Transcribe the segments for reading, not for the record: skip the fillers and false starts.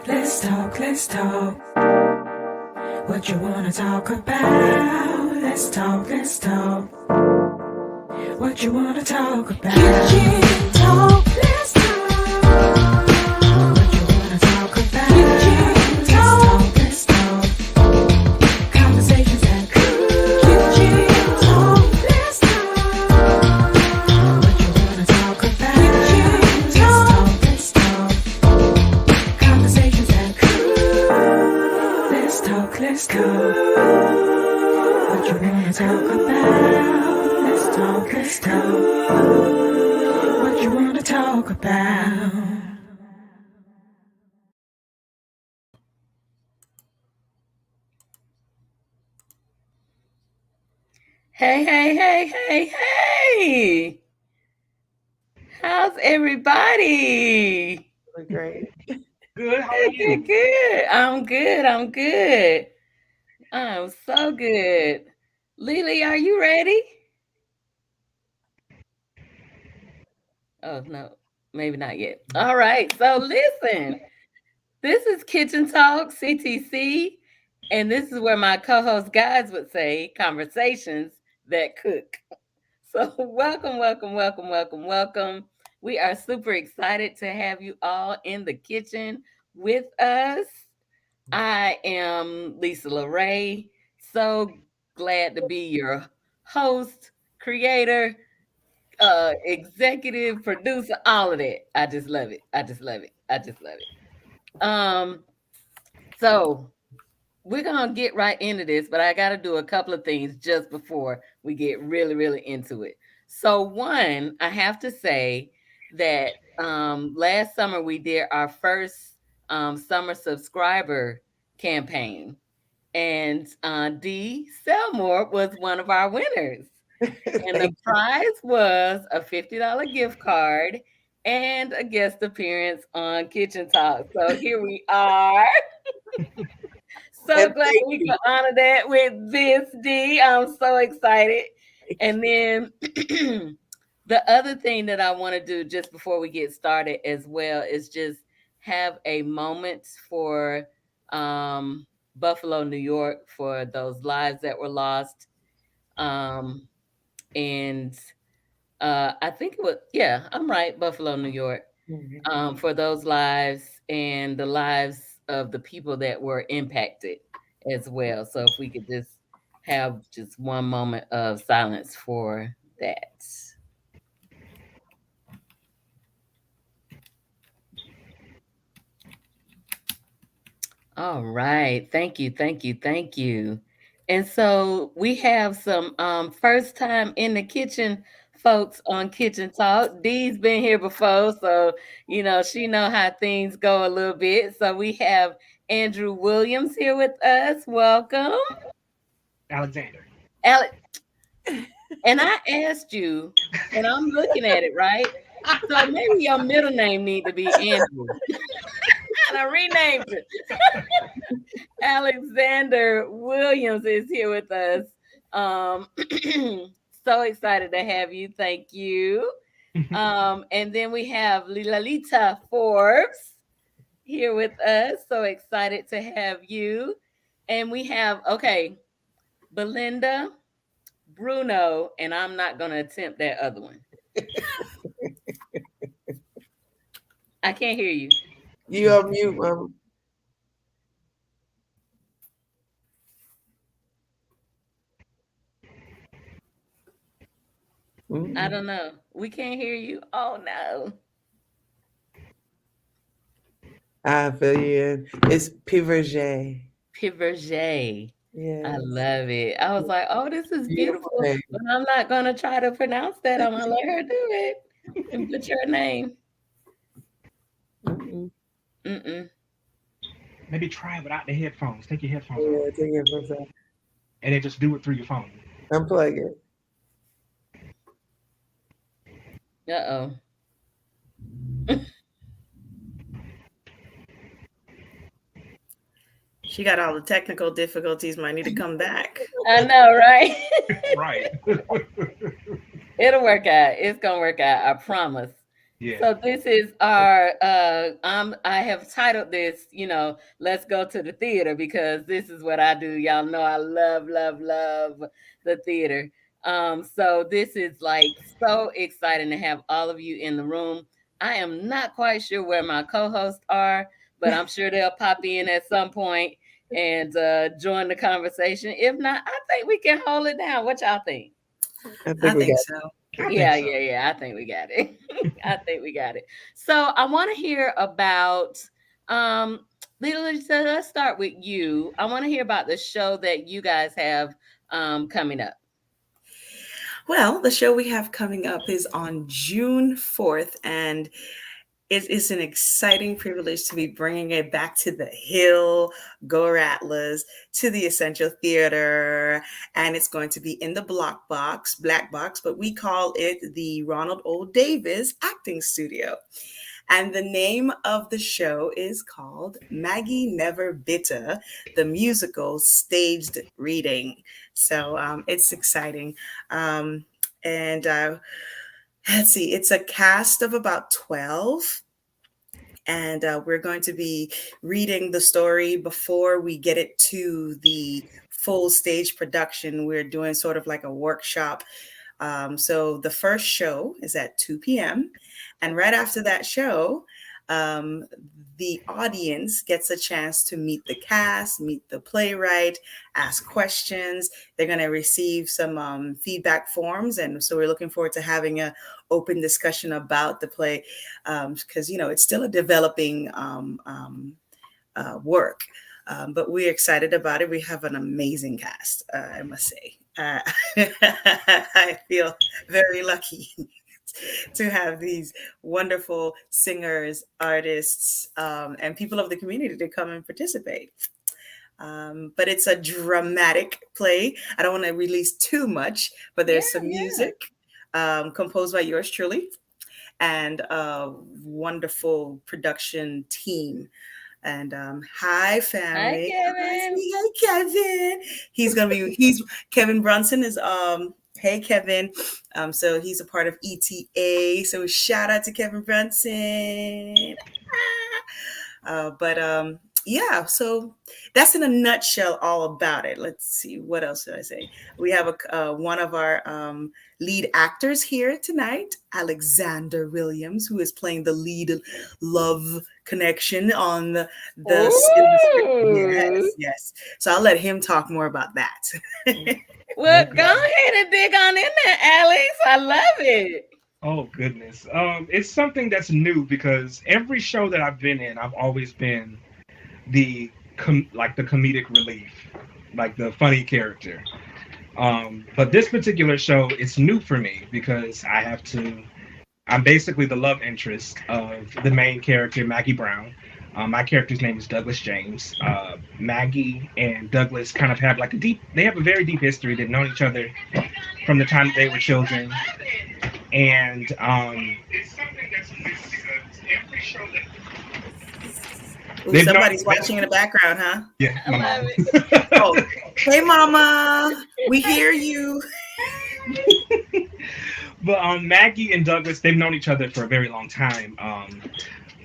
Let's talk. What you wanna talk about? Let's talk. What you wanna talk about? Kitchen talk. Let's talk. What you wanna talk about? Kitchen talk. Let's talk. Conversations that cool. Kitchen talk. Let's talk. What you wanna talk about? Kitchen talk. Let's talk. Conversations that cool. Let's talk. What you wanna talk about? Let's talk. What you wanna talk about? Hey. How's everybody? Great. Good. How are you? Good. I'm good. I'm so good. Lily, are you ready? Oh, no, maybe not yet. All right. So listen, this is Kitchen Talk, CTC, and this is where my co-host guys would say conversations that cook. So welcome. We are super excited to have you all in the kitchen with us. I am Lisa LeRae. So glad to be your host, creator, executive producer, all of that. I just love it. So we're gonna get right into this, but I gotta do a couple of things just before we get really into it. So one, I have to say that last summer we did our first summer subscriber campaign, and D Selmore was one of our winners. And the prize was a $50 gift card and a guest appearance on Kitchen Talk. So here we are. So glad we could honor that with this, D. I'm so excited. And then the other thing that I want to do just before we get started as well is just have a moment for Buffalo, New York, for those lives that were lost. And I think it was, yeah, I'm right, Buffalo, New York, for those lives and the lives of the people that were impacted as well. So if we could just have just one moment of silence for that. All right. Thank you. And so we have some first time in the kitchen folks on Kitchen Talk. Dee's been here before, so she know how things go a little bit. So we have Andrew Williams here with us. Welcome. Alexander. Alex. And I asked you, and I'm looking at it, right? So maybe your middle name need to be Andrew. And I renamed it. Alexander Williams is here with us. So excited to have you. Thank you. And then we have Lilalita Forbes here with us. So excited to have you. And we have, Belinda Bruno, and I'm not going to attempt that other one. I can't hear you. You on mute, Mama. I don't know. We can't hear you. Oh, no. I feel you. It's Piverger. Piverger. Yeah. I love it. I was like, oh, this is beautiful. But I'm not going to try to pronounce that. I'm going to let her do it and put your name. Maybe try it without the headphones. Take your headphones off. Yeah, take your headphones off. And then just do it through your phone. Unplug it. Uh-oh. She got all the technical difficulties. Might need to come back. I know, right? Right. It'll work out. It's going to work out. I promise. Yeah. So this is our I have titled this, let's go to the theater because this is what I do. Y'all know I love, love, love the theater. So this is like so exciting to have all of you in the room. I am not quite sure where my co-hosts are, but I'm sure they'll pop in at some point and join the conversation. If not, I think we can hold it down. What y'all think? I I think we think got so. I think Yeah, so. yeah, yeah. I think we got it. I think we got it. So I want to hear about let's start with you. I want to hear about the show that you guys have coming up. Well, the show we have coming up is on June 4th, and it is an exciting privilege to be bringing it back to the Hill, Go Rattlers, to the Essential Theater, and it's going to be in the Black Box, but we call it the Ronald O. Davis Acting Studio. And the name of the show is called Maggie Never Bitter, the musical staged reading. So it's exciting. And let's see, it's a cast of about 12. And we're going to be reading the story before we get it to the full stage production. We're doing sort of like a workshop. So the first show is at 2 p.m. And right after that show, the audience gets a chance to meet the cast, meet the playwright, ask questions. They're going to receive some feedback forms. And so we're looking forward to having an open discussion about the play because, it's still a developing work. But we're excited about it. We have an amazing cast, I must say. I feel very lucky to have these wonderful singers, artists, and people of the community to come and participate. But it's a dramatic play. I don't want to release too much, but there's some music composed by yours truly and a wonderful production team. And hi, family. Hi, Hi, Kevin. Kevin. He's Kevin Brunson is hey, Kevin. So he's a part of ETA. So shout out to Kevin Brunson. Yeah, so that's in a nutshell all about it. Let's see, what else did I say? We have one of our lead actors here tonight, Alexander Williams, who is playing the lead love connection on in the script. Yes. So I'll let him talk more about that. Well, Okay. go ahead and dig on in there, Alex. I love it. Oh goodness. It's something that's new because every show that I've been in, I've always been the comedic relief, like the funny character. But this particular show, it's new for me because I'm basically the love interest of the main character, Maggie Brown. My character's name is Douglas James. Maggie and Douglas kind of have they have a very deep history. They've known each other from the time that they were children. And it's something that's new because every show that Ooh, somebody's watching in the background, huh? Yeah, my mom. Oh, hey, Mama, we hear you. But Maggie and Douglas, they've known each other for a very long time.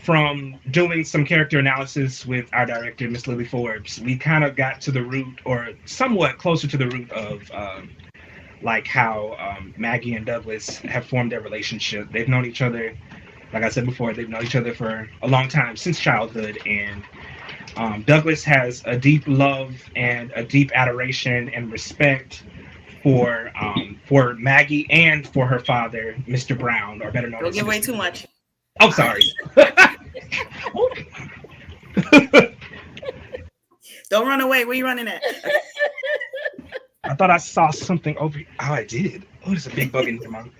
From doing some character analysis with our director, Miss Lily Forbes, we kind of got to the root, or somewhat closer to the root of how Maggie and Douglas have formed their relationship. They've known each other. Like I said before, they've known each other for a long time, since childhood, and Douglas has a deep love and a deep adoration and respect for Maggie and for her father, Mr. Brown, or better known as... Don't give away too much. Oh, sorry. Don't run away. Where you running at? I thought I saw something over here. Oh, I did. Oh, there's a big bug in your mouth.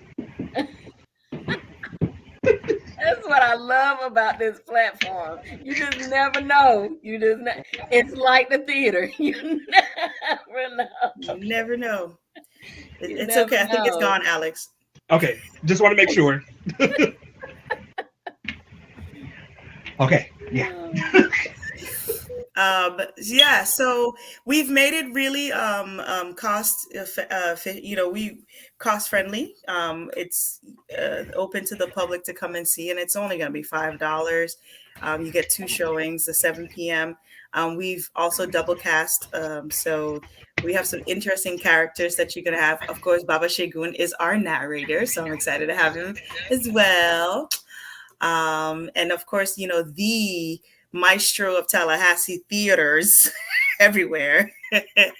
That's what I love about this platform. You just never know. It's like the theater. You never know. You never know. It's never okay. I think it's know. gone, Alex. Okay, just want to make sure. Okay, yeah. Yeah, so we've made it really we cost friendly. It's open to the public to come and see, and it's only going to be $5. You get two showings, the 7 p.m. We've also double cast, so we have some interesting characters that you're going to have. Of course, Baba Shegun is our narrator, so I'm excited to have him as well. And of course, the maestro of Tallahassee theaters everywhere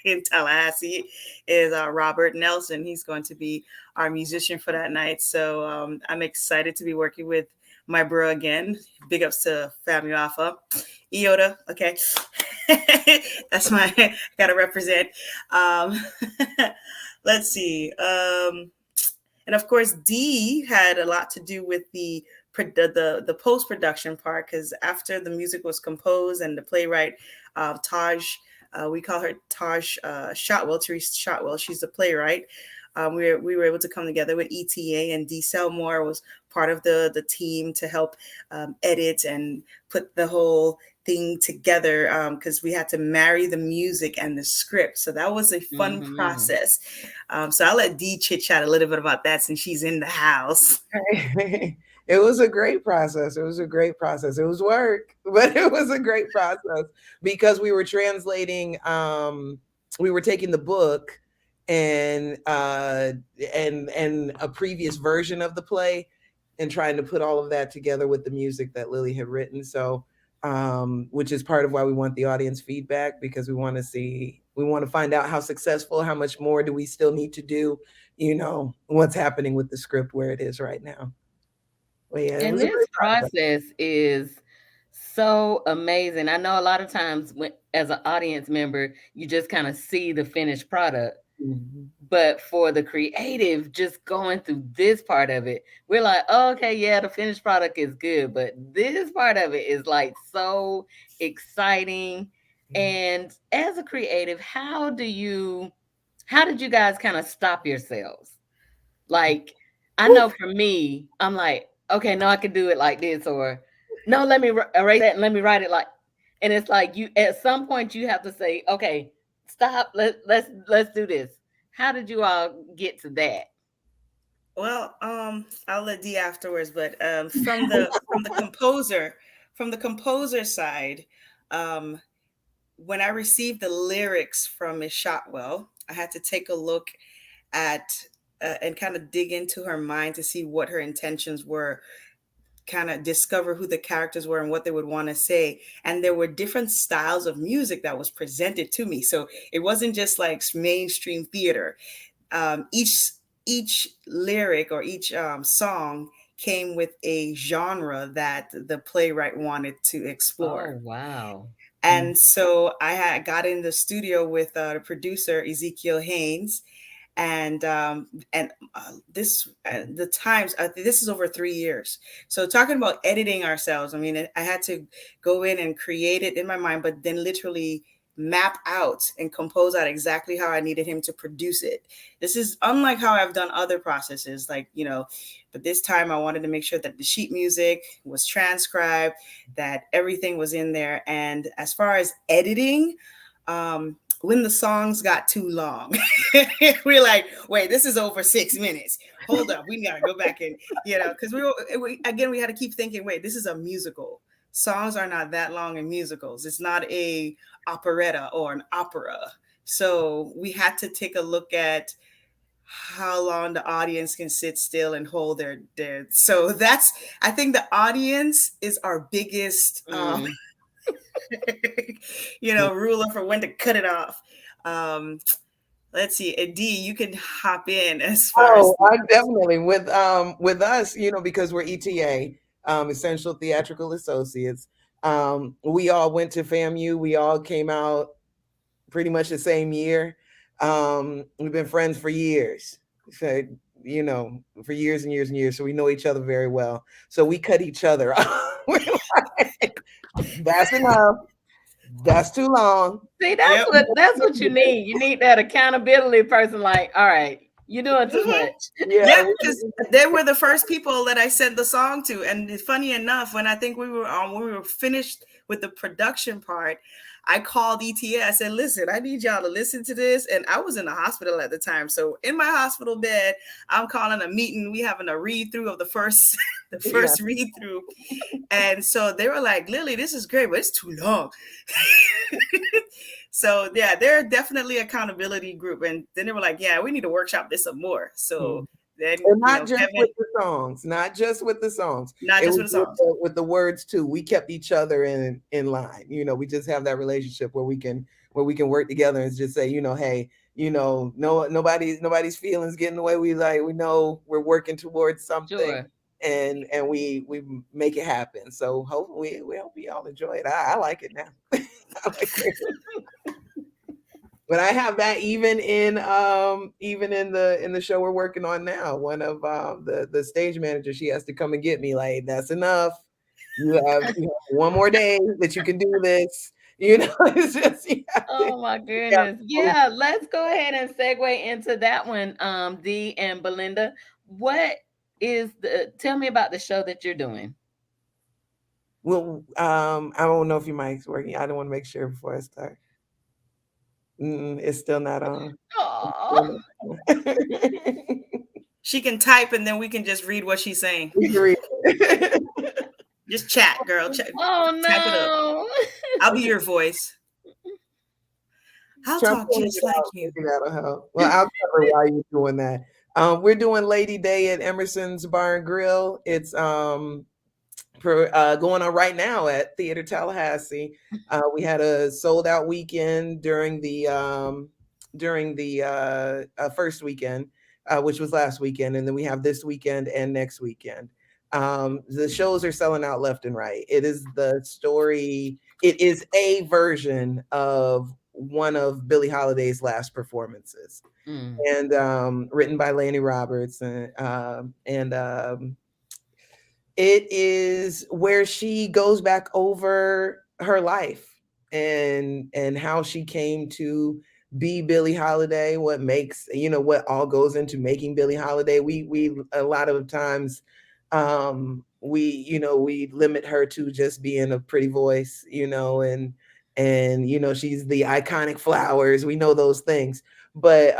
in Tallahassee is Robert Nelson. He's going to be our musician for that night. So I'm excited to be working with my bro again. Big ups to Family Alpha. Iota, okay. That's my, gotta represent. Um, let's see. And of course, D had a lot to do with the post production part, because after the music was composed and the playwright Taj, we call her Taj Shotwell, Therese Shotwell. She's the playwright. We were able to come together with ETA, and D. Selmore was part of the team to help edit and put the whole thing together, because we had to marry the music and the script. So that was a fun process. So I'll let Dee chit chat a little bit about that since she's in the house. It was a great process. It was a great process. It was work, but it was a great process because we were translating. We were taking the book and a previous version of the play and trying to put all of that together with the music that Lily had written. So, which is part of why we want the audience feedback, because we want to find out how successful, how much more do we still need to do, what's happening with the script where it is right now. Well, yeah, And this process is so amazing. I know a lot of times as an audience member, you just kind of see the finished product. Mm-hmm. But for the creative, just going through this part of it, we're like, oh, okay, yeah, the finished product is good. But this part of it is like so exciting. Mm-hmm. And as a creative, how did you guys kind of stop yourselves? Like, I know for me, I'm like, okay, no, I can do it like this, or no, let me erase that and let me write it like, and it's like you at some point you have to say, okay, stop, let's do this. How did you all get to that? Well, I'll let Dee afterwards, but from the composer side, when I received the lyrics from Miss Shotwell, I had to take a look at and kind of dig into her mind to see what her intentions were, kind of discover who the characters were and what they would want to say. And there were different styles of music that was presented to me. So it wasn't just like mainstream theater. Each lyric or each song came with a genre that the playwright wanted to explore. Oh, wow. And so I got in the studio with the producer, Ezekiel Haynes, and this the times this is over 3 years. So talking about editing ourselves, I mean, I had to go in and create it in my mind, but then literally map out and compose out exactly how I needed him to produce it. This is unlike how I've done other processes, like, but this time I wanted to make sure that the sheet music was transcribed, that everything was in there. And as far as editing, when the songs got too long, we're like, wait, this is over 6 minutes. Hold up, we gotta go back and, because we had to keep thinking, wait, this is a musical. Songs are not that long in musicals. It's not a operetta or an opera. So we had to take a look at how long the audience can sit still and hold their. So I think the audience is our biggest, ruler for when to cut it off. Let's see, D, you can hop in as far as. I definitely with us, because we're ETA, Essential Theatrical Associates. We all went to FAMU. We all came out pretty much the same year. We've been friends for years. So, for years and years and years. So we know each other very well. So we cut each other off. That's enough. That's too long. See, that's what you need. You need that accountability person. Like, all right, You're doing too Mhm. much. Yeah, Yeah, because they were the first people that I sent the song to. And funny enough, when I think when we were finished with the production part, I called ETA. I said, "Listen, I need y'all to listen to this." And I was in the hospital at the time, so in my hospital bed, I'm calling a meeting. We having a read through of the first the yeah. first read through, and so they were like, "Lily, this is great, but it's too long." So yeah, they're definitely accountability group. And then they were like, "Yeah, we need to workshop this some more." So then, And not just Kevin, with the songs, not just with the songs. not It just was for the songs. with the words too. We kept each other in line. We just have that relationship where we can work together and just say, hey, no nobody's feelings getting in the way. We know we're working towards something, Sure. and we make it happen. So hopefully we hope we all enjoy it. I like it now. I like it. But I have that even in the show we're working on now. One of the stage managers, she has to come and get me. Like, that's enough. You have one more day that you can do this. It's just you have to, Oh my you have goodness. to- Yeah, let's go ahead and segue into that one, Dee and Belinda. What is the tell me about the show that you're doing? well, I don't know if your mic's working. I don't want to make sure before I start. It's still not on. It's Oh, still not on. She can type, and then we can just read what she's saying. You can read it. Just chat, girl. Chat, oh type it up. no. I'll be your voice. I'll Try talk pulling just it like out. you. Maybe that'll help. Well, I'll cover while you're doing that. We're doing Lady Day at Emerson's Bar and Grill. It's going on right now at Theater Tallahassee. We had a sold out weekend during the first weekend, which was last weekend, and then we have this weekend and next weekend. The shows are selling out left and right. It is the story. It is a version of one of Billie Holiday's last performances, Mm, and written by Laney Roberts, and it is where she goes back over her life and how she came to be Billie Holiday, what all goes into making Billie Holiday. We a lot of times we limit her to just being a pretty voice, and she's the iconic flowers. We know those things. But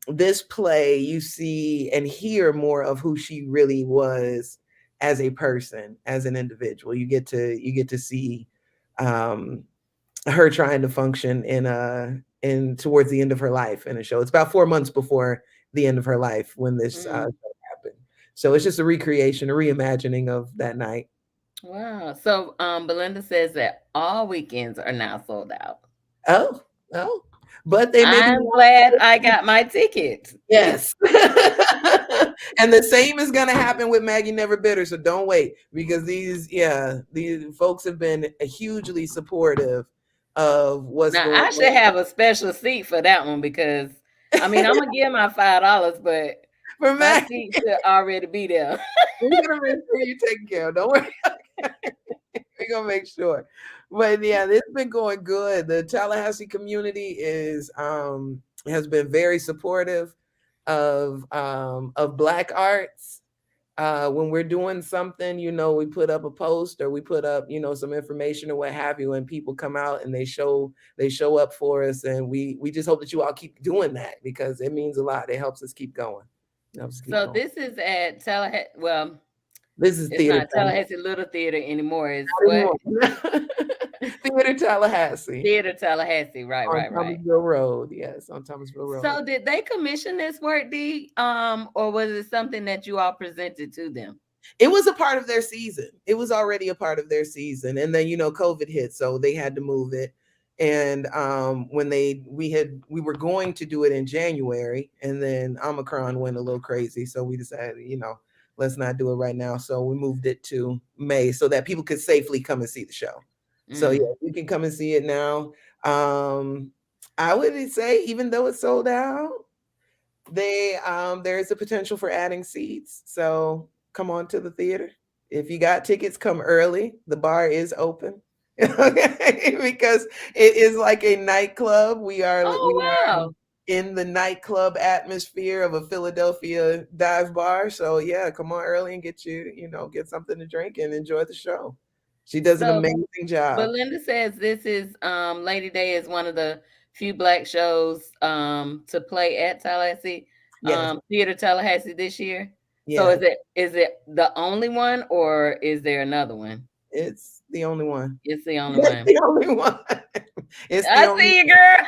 this play, you see and hear more of who she really was as a person, as an individual. You get to see um, her trying to function in towards the end of her life in a show. It's about 4 months before the end of her life when this mm. show happened. So it's just a recreation, a reimagining of that night. Wow. So Belinda says that all weekends are now sold out. Oh, oh, but they may be. I'm glad I got my ticket. Yes. And the same is going to happen with Maggie Never Bitter. So don't wait, because these folks have been hugely supportive of what's Now going I should on. have a special seat for that one because I mean I'm gonna give my $5, but For my Maggie, seat should already be there. we're going to make sure you're taken care of. Don't worry. We're going to make sure. But yeah, it's been going good. The Tallahassee community has been very supportive of Black arts. When we're doing something, we put up a post or we put up, some information or what have you, and people come out and they show up for us, and we just hope that you all keep doing that because it means a lot. It helps us keep going. It helps us keep So going. this is at Tallahassee. Well, This is it's Theater not Tallahassee Little Theater anymore. It's what? Tallahassee. Theater Tallahassee Theater Tallahassee. Right, on right, right. Thomasville Road. Yes, on Thomasville Road. So did they commission this work, D? Or was it something that you all presented to them? It was a part of their season. It was already a part of their season, and then COVID hit, so they had to move it. And when we were going to do it in January, and then Omicron went a little crazy, so we decided, let's not do it right now. So we moved it to May so that people could safely come and see the show. So yeah, Mm. you can come and see it now. I would say, even though it's sold out, there is a potential for adding seats. So come on to the theater. If you got tickets, come early. The bar is open. Okay, because it is like a nightclub. We are Oh wow. in the nightclub atmosphere of a Philadelphia dive bar. So yeah, come on early and get something to drink and enjoy the show. She does an So amazing job. Belinda says this is Lady Day is one of the few black shows to play at Tallahassee Yes, Theater Tallahassee this year. So yes, is it the only one or is there another one? it's the only one. It's the only It's one. the only one. It's the I only see you, girl.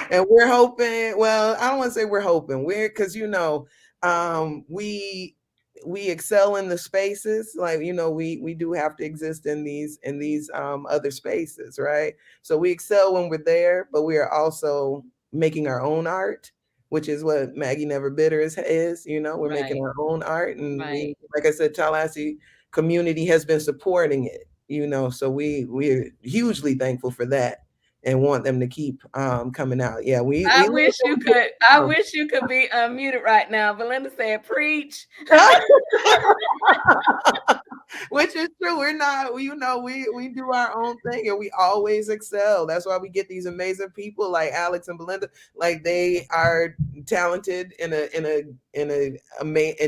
and we're hoping, well, I don't want to say we're hoping, because we excel in the spaces, like we do have to exist in these other spaces, right? So we excel when we're there, but we are also making our own art, which is what Maggie Never Bitter is. We're making Right, our own art, and right. like I said, Tallahassee community has been supporting it, so we're hugely thankful for that and want them to keep coming out. Yeah, we I love wish you them. could. I wish you could be unmuted right now. Belinda said, "Preach." Which is true. We're not, we do our own thing and we always excel. That's why we get these amazing people like Alex and Belinda. Like, they are talented in a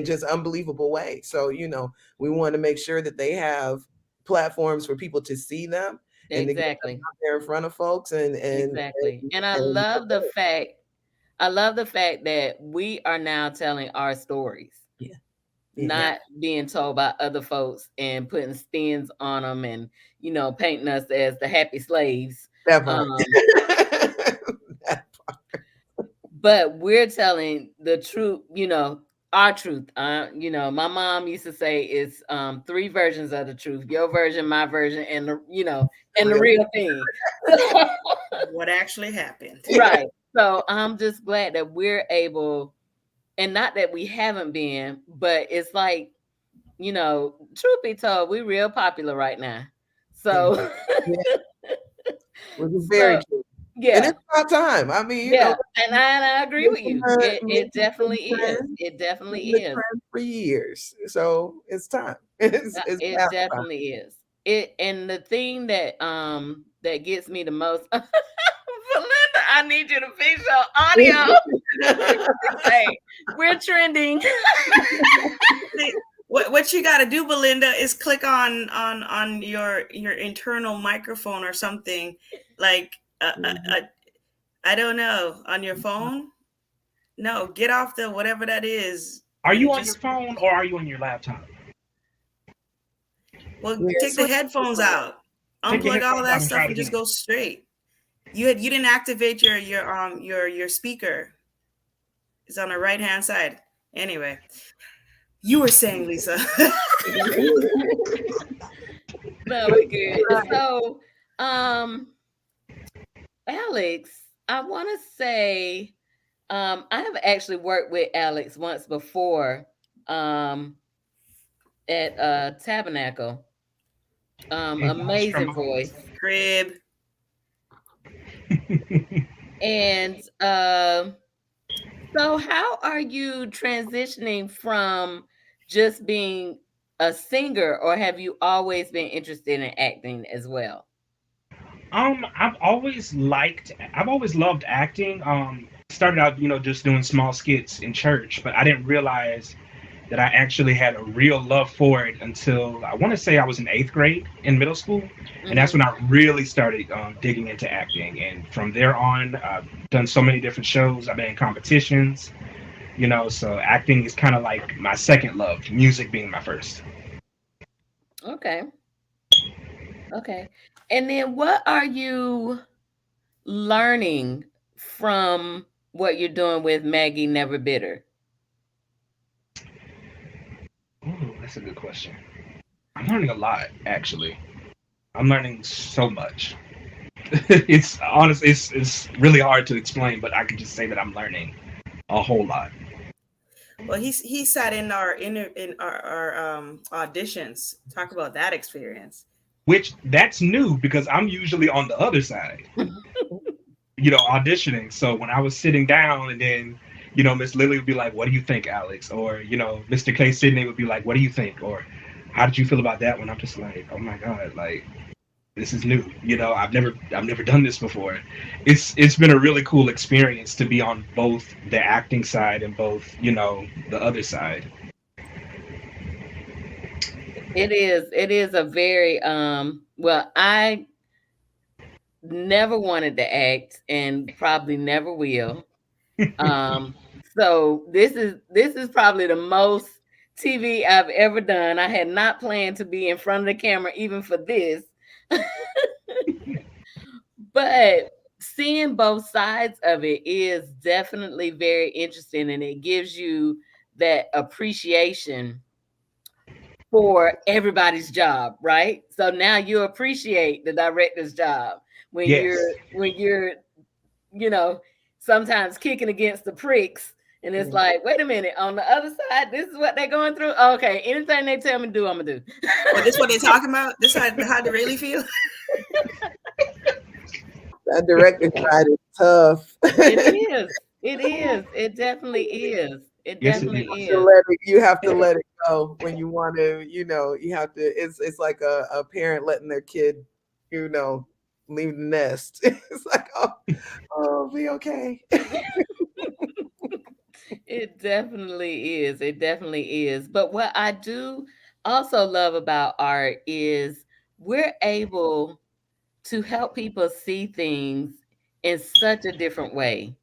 just unbelievable way. So, we want to make sure that they have platforms for people to see them and to get them Exactly. out there in front of folks Exactly. And I and love the fact that we are now telling our stories, yeah. not being told by other folks and putting spins on them and, painting us as the happy slaves. That part. But we're telling the truth, our truth. My mom used to say it's 3 versions of the truth: your version, my version, and the real thing. What actually happened. Right. So I'm just glad that we're able, and not that we haven't been, but it's like, truth be told, we're real popular right now. So Which is very so, true. yeah. And it's about time. I mean, Yeah, and I agree with you. It making definitely the is. trend, It definitely making the is. trend for years. So it's time. It's It past time. definitely is. And the thing that that gets me the most, Belinda, I need you to fix your audio. Hey, we're trending. What you got to do, Belinda, is click on your internal microphone or something, like I don't know, on your phone. No, get off the whatever that is. Are you on your phone or are you on your laptop? Well, take the headphones out, unplug all that stuff, and just go straight. You didn't activate your speaker. It's on the right hand side. Anyway, you were saying, Lisa. No, we good. So, Alex, I want to say, I have actually worked with Alex once before, at Tabernacle. Amazing voice. Crib. And so how are you transitioning from just being a singer, or have you always been interested in acting as well? I've always loved acting. Started out, just doing small skits in church, but I didn't realize that I actually had a real love for it until I want to say I was in 8th grade in middle school. And that's when I really started digging into acting. And from there on, I've done so many different shows. I've been in competitions, so acting is kind of like my second love, music being my first. Okay. And then what are you learning from what you're doing with Maggie Never Bitter? Ooh, that's a good question. I'm learning a lot, actually. I'm learning so much. It's honestly, it's really hard to explain, but I can just say that I'm learning a whole lot. Well, he sat in our auditions. Talk about that experience. Which that's new because I'm usually on the other side, auditioning. So when I was sitting down and then, Miss Lily would be like, "What do you think, Alex?" Or, Mr. K. Sidney would be like, "What do you think?" Or, "How did you feel about that one?" I'm just like, oh my God, like, this is new. I've never done this before. It's been a really cool experience to be on both the acting side and both, the other side. It is a very well, I never wanted to act and probably never will. Um, so this is probably the most TV I've ever done. I had not planned to be in front of the camera even for this. But seeing both sides of it is definitely very interesting, and it gives you that appreciation for everybody's job, right? So now you appreciate the director's job when Yes. you're you know, sometimes kicking against the pricks. And it's Yeah. like, wait a minute, on the other side, this is what they're going through. Okay, anything they tell me to do, I'm gonna do. Well, this what they're talking about. This how they really feel. That director side is tough. It is. It is. It definitely is. It Yes, it definitely is. is. You have to let it go when you want to, you have to, it's like a parent letting their kid, you know, leave the nest. It's like, oh, be okay. It definitely is. It definitely is. But what I do also love about art is we're able to help people see things in such a different way.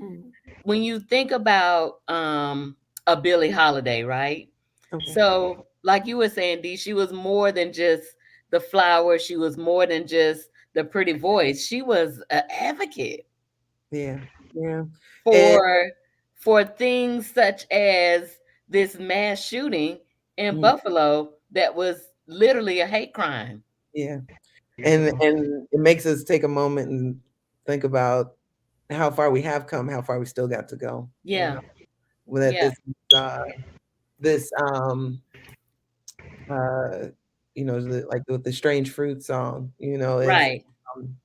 Mm, When you think about a Billie Holiday, right? okay. So, like you were saying, Dee, she was more than just the flower. She was more than just the pretty voice. She was an advocate Yeah. Yeah. And for for things such as this mass shooting in mm, Buffalo that was literally a hate crime. yeah. Yes, it And it makes us take a moment and think about how far we have come, how far we still got to go. Yeah, That yeah, uh this uh like with the strange fruit song, is right. um,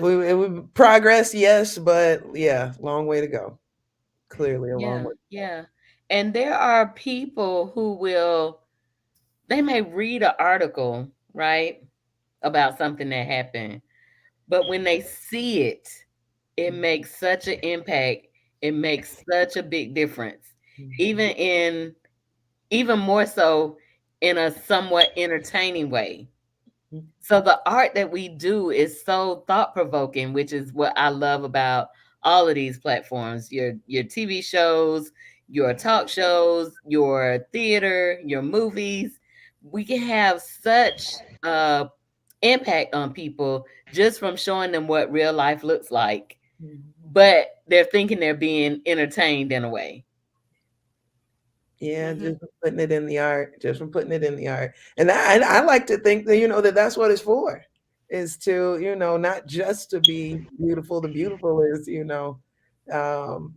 we progress, yes, but yeah, long way to go. Clearly a long Yeah, way. yeah. And there are people who will, they may read an article, right, about something that happened, but when they see it, it makes such an impact. It makes such a big difference. Even in, even more so in a somewhat entertaining way. So the art that we do is so thought provoking, which is what I love about all of these platforms. Your TV shows, your talk shows, your theater, your movies. We can have such impact on people just from showing them what real life looks like, but they're thinking they're being entertained in a way. Yeah, Hmm. just from putting it in the art, just from putting it in the art. And I like to think that, that that's what it's for, is to, not just to be beautiful. The beautiful is, um,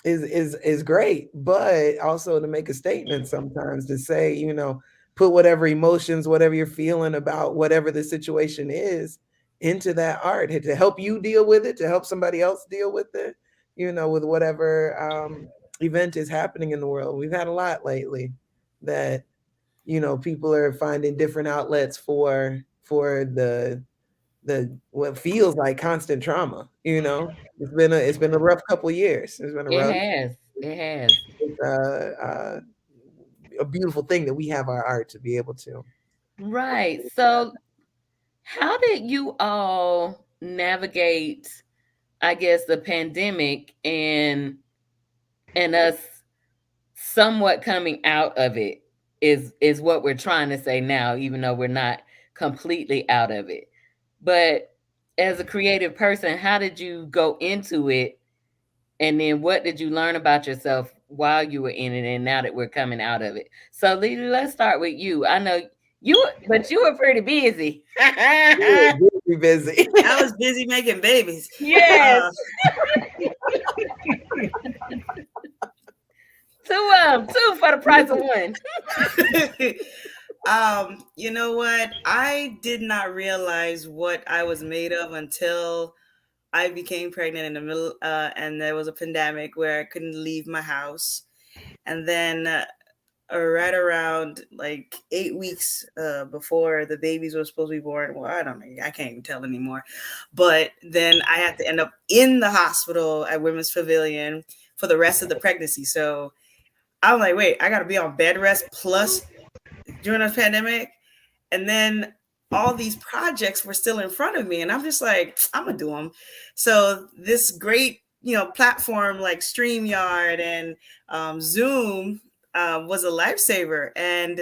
is great, but also to make a statement sometimes to say, put whatever emotions, whatever you're feeling about whatever the situation is into that art to help you deal with it, to help somebody else deal with it, with whatever event is happening in the world. We've had a lot lately that people are finding different outlets for the what feels like constant trauma. It's been a rough couple years. It's been a It rough. has. It has. It's a beautiful thing that we have our art to be able to. Right. So how did you all navigate, I guess, the pandemic and us somewhat coming out of it is what we're trying to say now, even though we're not completely out of it. But as a creative person, how did you go into it? And then what did you learn about yourself while you were in it and now that we're coming out of it? So Lily, let's start with you. I know but you were pretty busy. Busy, busy. I was busy making babies. Yes. Uh, Two for the price of one. you know what? I did not realize what I was made of until I became pregnant in the middle, and there was a pandemic where I couldn't leave my house. And then right around like 8 weeks before the babies were supposed to be born. Well, I don't know. I can't even tell anymore. But then I had to end up in the hospital at Women's Pavilion for the rest of the pregnancy. So I'm like, wait, I got to be on bed rest plus during the pandemic. And then all these projects were still in front of me. And I'm just like, I'm going to do them. So this great, platform like StreamYard and Zoom was a lifesaver. And,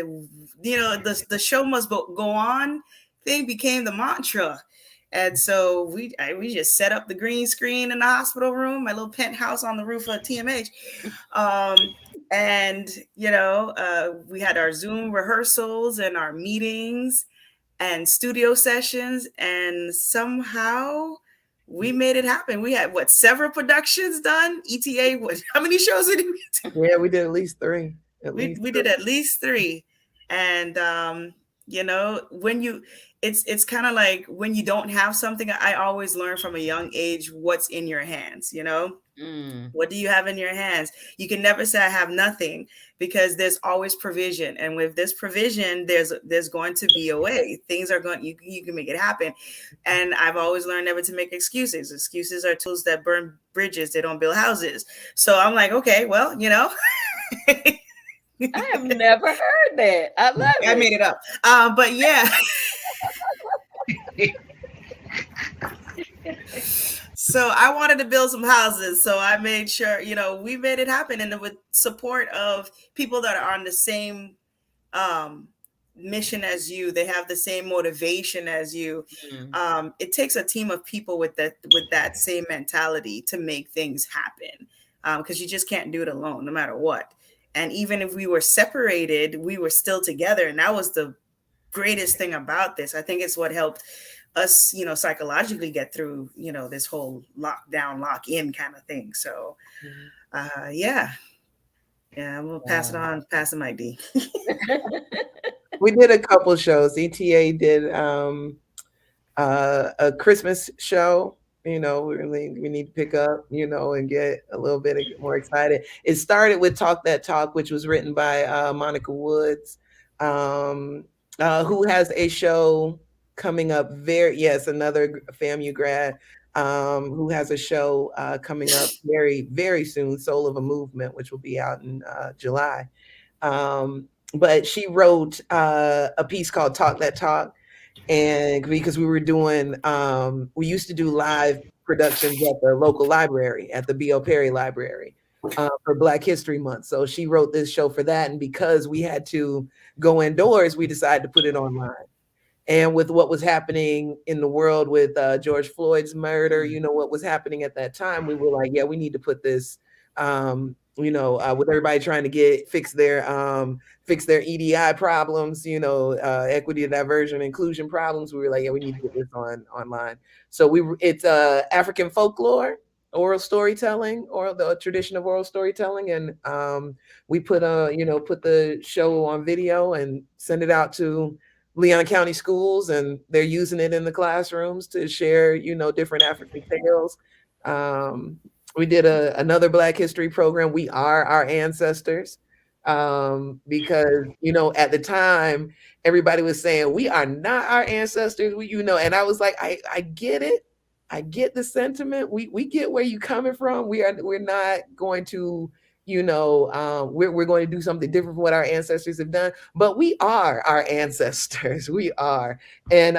the show must go on thing became the mantra. And so we just set up the green screen in the hospital room, my little penthouse on the roof of TMH. Um, and we had our Zoom rehearsals and our meetings and studio sessions, and somehow we made it happen. We had several productions done. ETA, how many shows did we do? Yeah, we did at least three. We did at least three. And when it's kind of like when you don't have something, I always learn from a young age what's in your hands. What do you have in your hands? You can never say I have nothing, because there's always provision. And with this provision, there's going to be a way. Things are going, you can make it happen. And I've always learned never to make excuses. Excuses are tools that burn bridges. They don't build houses. So I'm like, okay, well, I have never heard that. I love it. I made it up. But yeah. So I wanted to build some houses. So I made sure, we made it happen. And with support of people that are on the same mission as you, they have the same motivation as you. It takes a team of people with that same mentality to make things happen. Because you just can't do it alone, no matter what. And even if we were separated, we were still together. And that was the greatest thing about this. I think it's what helped us, psychologically get through, this whole lockdown, lock in kind of thing. So, yeah, I'm gonna pass the mic, D. We did a couple shows. ETA did a Christmas show. We need to pick up, and get a little bit more excited. It started with Talk That Talk, which was written by Monica Woods, who has a show coming up another FAMU grad, who has a show coming up very, very soon, Soul of a Movement, which will be out in July. But she wrote a piece called Talk That Talk. And because we used to do live productions at the local library, at the B.O. Perry Library, for Black History Month. So she wrote this show for that. And because we had to go indoors, we decided to put it online. And with what was happening in the world with George Floyd's murder, what was happening at that time, we were like, yeah, we need to put this, with everybody trying to fix their EDI problems, equity, diversion, inclusion problems. We were like, yeah, we need to get this online. So it's African folklore, oral storytelling, or the tradition of oral storytelling, and we put the show on video and send it out to Leon County schools, and they're using it in the classrooms to share, different African tales. We did another Black History program. We are our ancestors, because at the time everybody was saying we are not our ancestors. And I was like, I get it. I get the sentiment. We get where you coming from. We're not going to. We're going to do something different from what our ancestors have done, but we are our ancestors. We are. And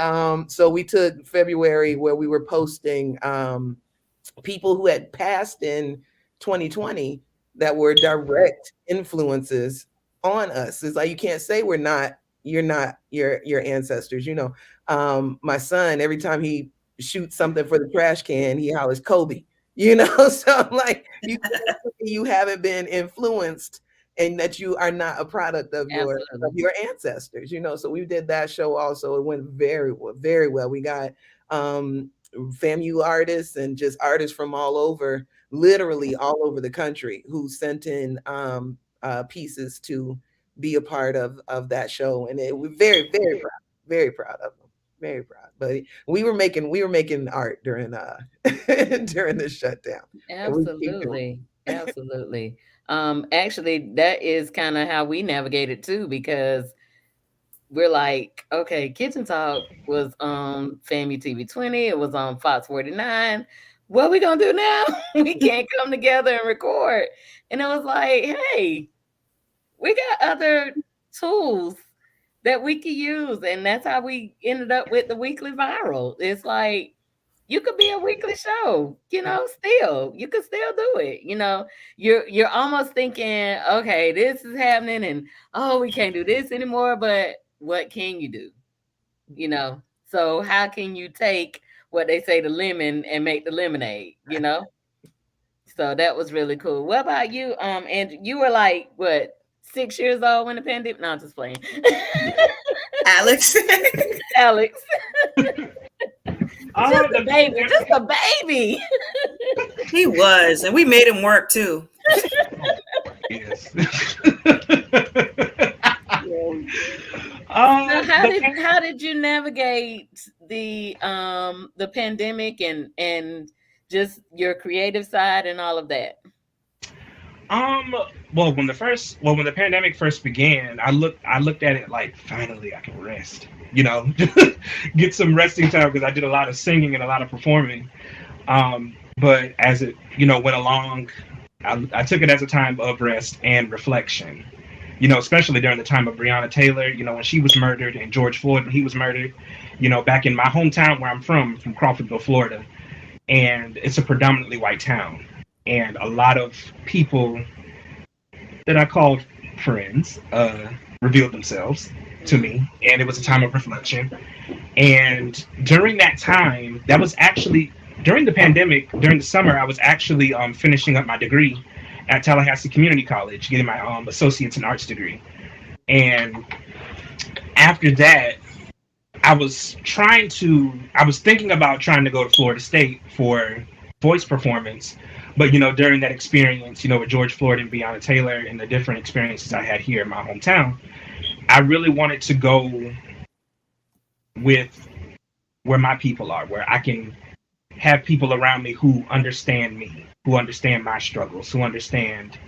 so we took February, where we were posting people who had passed in 2020 that were direct influences on us. It's like, you can't say you're not your ancestors. My son, every time he shoots something for the trash can, he hollers Kobe. So I'm like, you haven't been influenced, and that you are not a product of your ancestors. So we did that show also. It went very well, very well. We got FAMU artists and just artists from literally all over the country, who sent in pieces to be a part of that show, and we're very, very proud of them. Very proud. But we were making art during during the shutdown. Absolutely. Absolutely. Actually, that is kind of how we navigated too, because we're like, okay, Kitchen Talk was on FAMU TV 20, it was on Fox 49. What we gonna do now? We can't come together and record. And it was like, hey, we got other tools that we could use. And that's how we ended up with the weekly viral. It's like you could be a weekly show, still. You could still do it. You're almost thinking, okay, this is happening and oh, we can't do this anymore, but what can you do? You know? So how can you take what they say the lemon and make the lemonade? So that was really cool. What about you? And you were like what, 6 years old when the pandemic? No, I'm just playing. Alex. Alex, just a The baby, pandemic, just a baby. He was, and we made him work too. yes. So The how did you navigate the pandemic and just your creative side and all of that? When the pandemic first began, I looked at it like finally I can rest, get some resting time because I did a lot of singing and a lot of performing. But as it went along, I took it as a time of rest and reflection. Especially during the time of Breonna Taylor, when she was murdered, and George Floyd when he was murdered, back in my hometown where I'm from Crawfordville, Florida, and it's a predominantly white town, and a lot of people that I called friends revealed themselves to me, and it was a time of reflection. And during that time, that was actually during the pandemic, during the summer, I was actually finishing up my degree at Tallahassee Community College, getting my associate's in arts degree. And after that, I was thinking about trying to go to Florida State for voice performance. But, during that experience, with George Floyd and Breonna Taylor and the different experiences I had here in my hometown, I really wanted to go with where my people are, where I can have people around me, who understand my struggles, who understand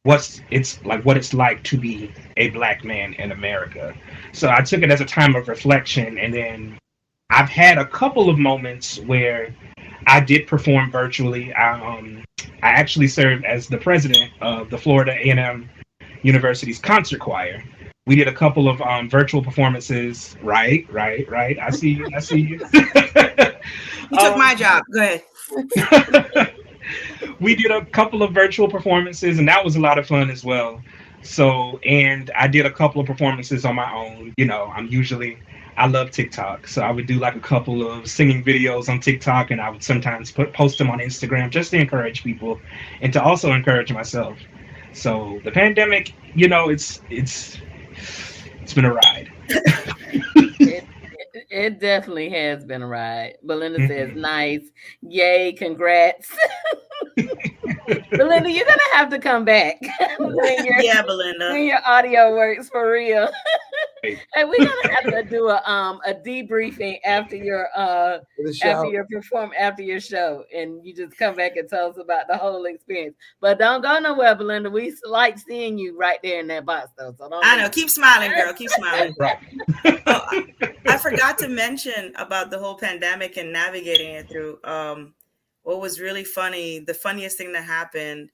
what it's like to be a black man in America. So I took it as a time of reflection, and then I've had a couple of moments where I did perform virtually. I actually served as the president of the Florida A&M University's concert choir. We did a couple of virtual performances. Right. I see you. You took my job. Go ahead. We did a couple of virtual performances, and that was a lot of fun as well. So, and I did a couple of performances on my own. I love TikTok, so I would do like a couple of singing videos on TikTok, and I would sometimes post them on Instagram just to encourage people and to also encourage myself. So the pandemic, it's been a ride. It definitely has been a ride. Belinda says, nice. Yay, congrats. Belinda, you're gonna have to come back Yeah, Belinda. when your audio works for real. And we're gonna have to do a debriefing after your after your show, and you just come back and tell us about the whole experience. But don't go nowhere, Belinda. We like seeing you right there in that box, though. So don't. I know. Keep smiling, girl. Keep smiling. Right. Oh, I forgot to mention about the whole pandemic and navigating it through. What was really funny, the funniest thing that happened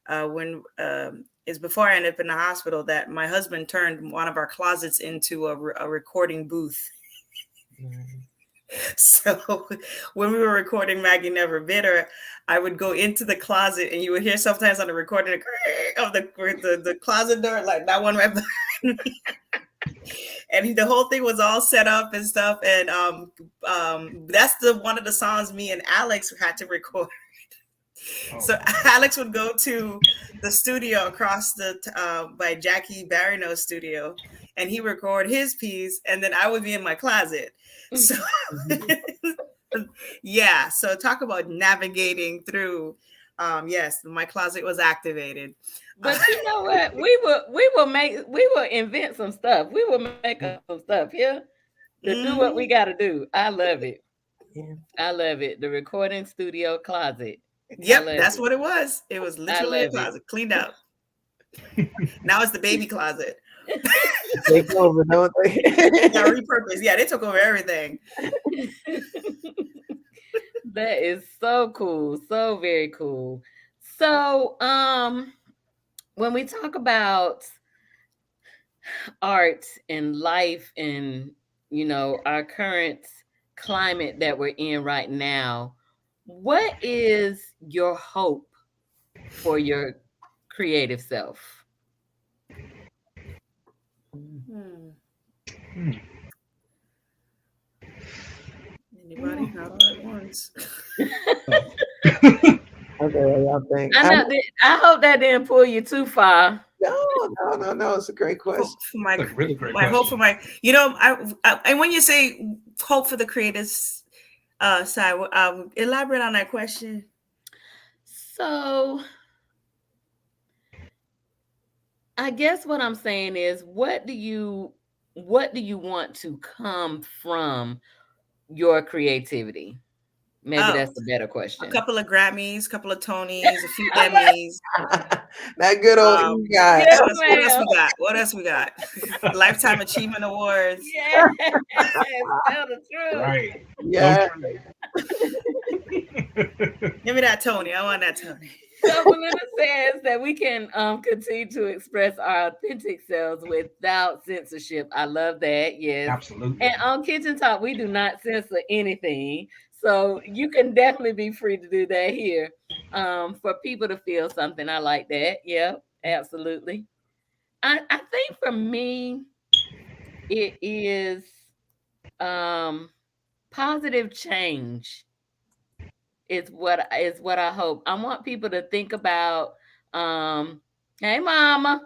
when is before I ended up in the hospital, that my husband turned one of our closets into a recording booth. So when we were recording Maggie Never Bitter, I would go into the closet, and you would hear sometimes on the recording of the closet door, like that one right behind me. And the whole thing was all set up and stuff. And that's one of the songs me and Alex had to record. So Alex would go to the studio across by Jackie Barrino's studio, and he record his piece, and then I would be in my closet. So yeah, so talk about navigating through. Yes, my closet was activated. But you know what? We will invent some stuff. We will make up some stuff here to do what we got to do. I love it. Yeah. I love it. The recording studio closet. Yep, that's what it was. It was literally a closet, cleaned out. Now it's the baby closet. Take over, don't they? Got repurposed. Yeah, they took over everything. That is so cool. So very cool. So, when we talk about art and life and, our current climate that we're in right now, what is your hope for your creative self? Hmm. Hmm. Anybody? Not all at once. Okay, y'all think? I know that, I hope that didn't pull you too far. No. It's a great For question. my That's a really great my hope question. for my, and when you say hope for the creators side, elaborate on that question. So, I guess what I'm saying is, what do you want to come from your creativity? Maybe Oh, that's a better a question. couple of Grammys, a couple of Tonys, a few Emmys. That good old Um, guy. Yes, what else ma'am. we got? What else we got? Lifetime Achievement Awards. Yes, tell the truth. Right. So Yeah. true. Give me that Tony. I want that Tony. So Belinda says that we can continue to express our authentic selves without censorship. I love that. Yes. Absolutely. And on Kitchen Talk, we do not censor anything. So you can definitely be free to do that here. For people to feel something. I like that. Yep, absolutely. I think for me, it is um positive change is what I hope. I want people to think about hey mama.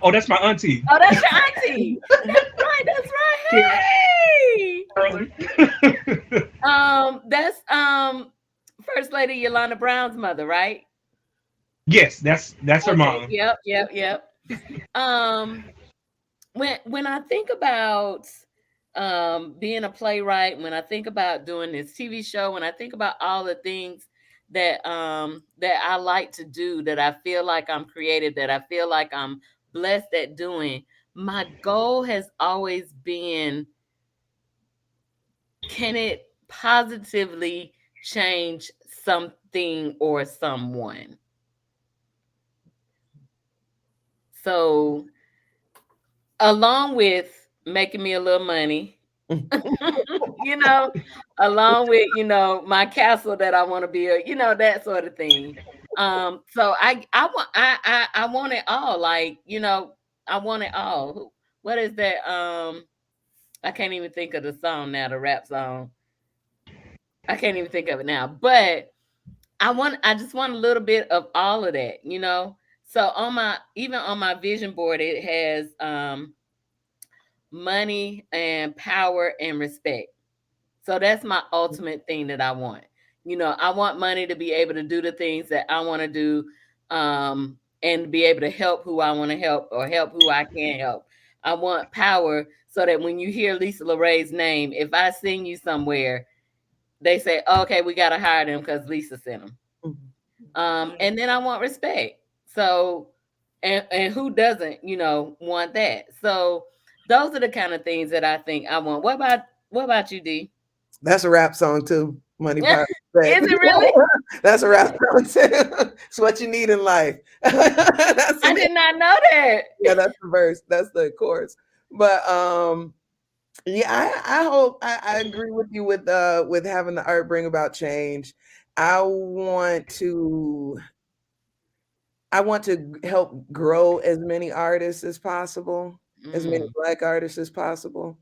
Oh, that's my auntie, Oh, that's your auntie. That's right, that's Karen. right. Hey. Carolyn. That's First Lady Yolanda Brown's mother, right? Yes, that's her Okay. mom. Yep. Um when I think about being a playwright, when I think about doing this TV show, when I think about all the things that I like to do, that I feel like I'm creative, that I feel like I'm blessed at doing, my goal has always been, can it positively change something or someone? So, along with making me a little money, you know, along with, my castle that I want to build, that sort of thing. So I want it all. Like, I want it all. What is that? I can't even think of the song now, the rap song. I can't even think of it now. But I just want a little bit of all of that. So even on my vision board, it has money and power and respect. So that's my ultimate thing that I want. I want money to be able to do the things that I want to do, and be able to help who I want to help or help who I can help. I want power so that when you hear Lisa LeRay's name, if I sing you somewhere, they say, oh, okay, we got to hire them because Lisa sent them. And then I want respect. So, and who doesn't, want that? So those are the kind of things that I think I want. What about you, D? That's a rap song too. Money, Is power, respect. it really? That's a rap song too. It's what you need in life. That's I the did not know that. Yeah, that's the verse. That's the chorus. But yeah, I hope I agree with you with having the art bring about change. I want to help grow as many artists as possible, as many Mm, Black artists as possible.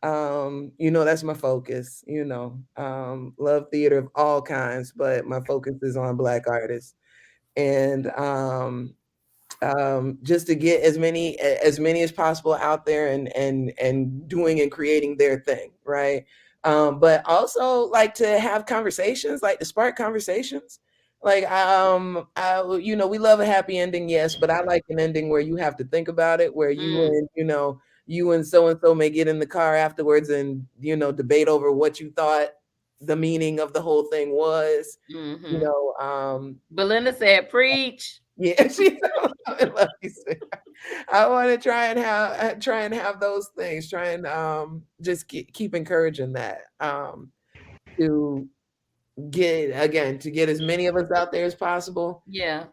That's my focus, love theater of all kinds, but my focus is on Black artists. And just to get as many as possible out there and doing and creating their thing, right? But also like to have conversations, like to spark conversations. Like we love a happy ending, yes, but I like an ending where you have to think about it, where mm, you and so may get in the car afterwards and debate over what you thought the meaning of the whole thing was. you hmm know um Belinda said, "Preach." Yeah, she I love you, Sarah. I want to try and have those things. Try and just keep encouraging that to to get as many of us out there as possible, Yeah.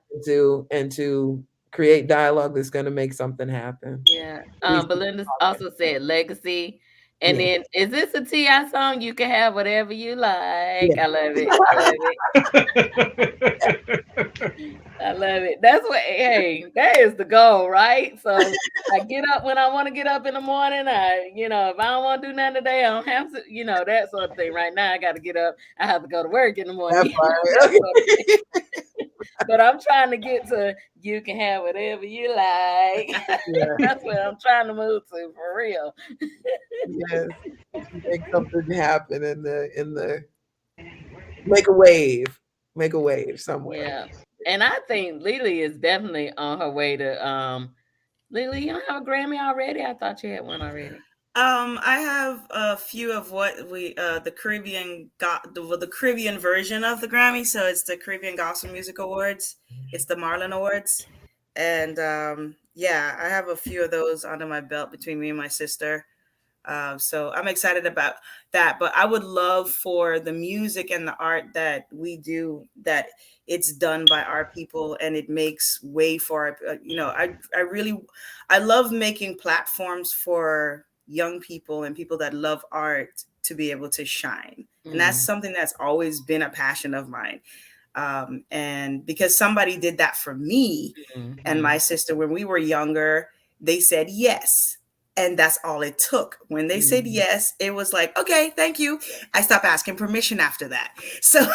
and to create dialogue that's going to make something happen. Yeah. Belinda also said legacy. And Yeah, then is this a T.I. song? You can have whatever you like. yeah, I love it. I love it. I love it. That's what, hey, that is the goal, right? So I get up when I want to get up in the morning. If I don't want to do nothing today, I don't have to, that sort of thing. Right now, I got to get up. I have to go to work in the morning, that that part. sort of thing. But I'm trying to get to you can have whatever you like. Yeah, That's what I'm trying to move to for real. yes, make something happen in the make a wave, somewhere. Yeah. And I think Lily is definitely on her way to Lily, you don't have a Grammy already? I thought you had one already. I have a few of what we the Caribbean got the Caribbean version of the Grammy. So it's the Caribbean Gospel Music Awards. It's the Marlin Awards, and yeah, I have a few of those under my belt between me and my sister. So I'm excited about that. But I would love for the music and the art that we do, that it's done by our people and it makes way for our, I love making platforms for young people and people that love art to be able to shine. And that's something that's always been a passion of mine. And because somebody did that for me and my sister when we were younger, they said yes. And that's all it took. When they said yes, it was like, okay, thank you. I stopped asking permission after that. So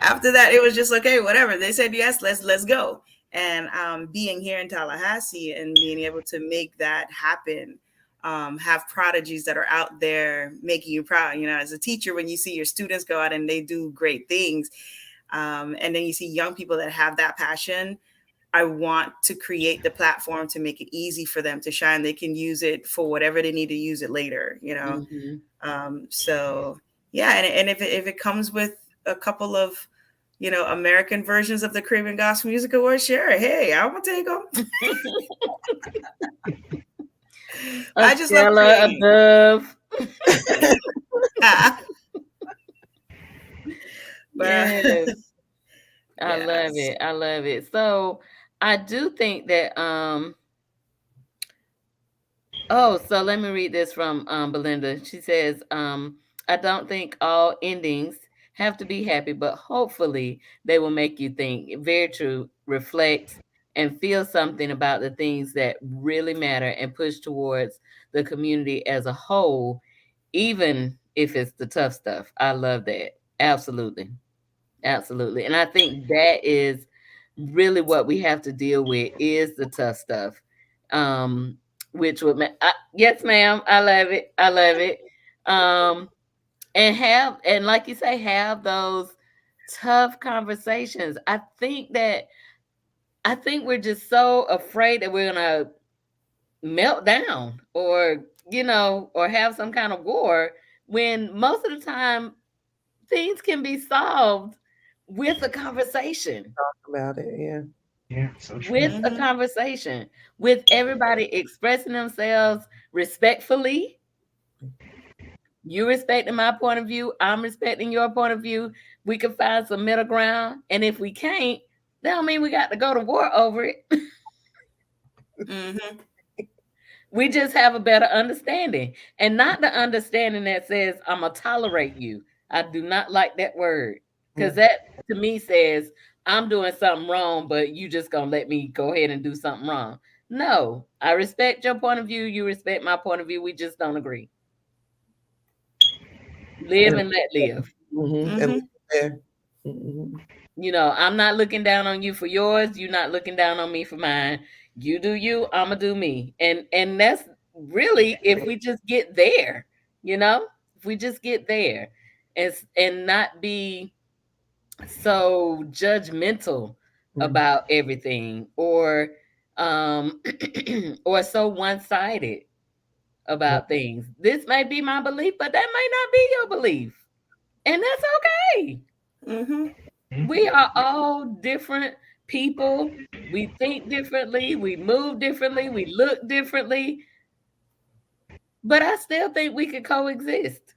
after that, it was just okay, whatever. They said yes, let's go. And being here in Tallahassee and being able to make that happen, have prodigies that are out there making you proud. As a teacher, when you see your students go out and they do great things, and then you see young people that have that passion, I want to create the platform to make it easy for them to shine. They can use it for whatever they need to use it later, So yeah, and if it comes with a couple of, American versions of the Caribbean Gospel Music Awards, sure. Hey, I'm gonna take them. I just love creating. Above. Yes. I love it. I love it. So I do think that so let me read this from Belinda. She says, I don't think all endings have to be happy, but hopefully they will make you think. Very true. Reflect and feel something about the things that really matter and push towards the community as a whole, even if it's the tough stuff. I love that. Absolutely. Absolutely. And I think that is really what we have to deal with is the tough stuff. Which would yes, ma'am. I love it. I love it. And like you say, have those tough conversations. I think we're just so afraid that we're gonna melt down or have some kind of war when most of the time things can be solved with a conversation. Talk about it. Yeah. Yeah, so true. With a conversation, with everybody expressing themselves respectfully. You respecting my point of view, I'm respecting your point of view. We can find some middle ground. And if we can't, that don't mean we got to go to war over it. We just have a better understanding. And not the understanding that says, I'm going to tolerate you. I do not like that word. Because that to me says, I'm doing something wrong, but you just going to let me go ahead and do something wrong. No, I respect your point of view. You respect my point of view. We just don't agree. Live and let live. I'm not looking down on you for yours. You're not looking down on me for mine. You do you, I'ma do me. And that's really if we just get there, if we just get there and not be so judgmental about everything or or so one-sided about things. This may be my belief, but that may not be your belief. And that's okay. We are all different people, we think differently, we move differently, we look differently, but I still think we could coexist.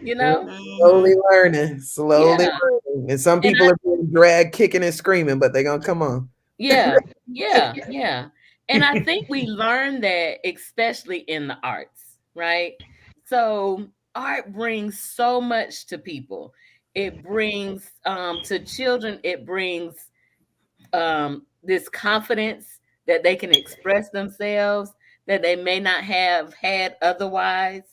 You know? Slowly Mhm. learning, slowly Yeah. learning. And some And people are being dragged, kicking and screaming, but they're gonna come on. yeah, yeah, yeah. And I think we learn that especially in the arts, right? So art brings so much to people. It brings to children, it brings this confidence that they can express themselves that they may not have had otherwise.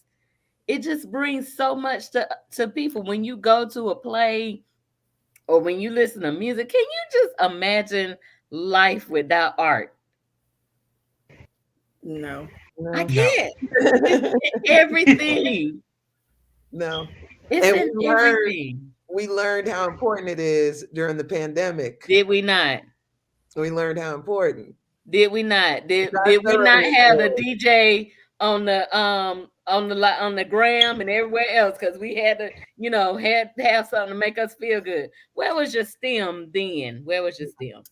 It just brings so much to people when you go to a play or when you listen to music. Can you just imagine life without art? No. I No. No. can't. It's in everything. No. It's And in everything. we learned how important it is during the pandemic. Did we not? We learned how important. Did we not? I Did we not thoroughly have the enjoyed. DJ on the gram and everywhere else because we had to, had to have something to make us feel good. Where was your stem then? Where was your stem?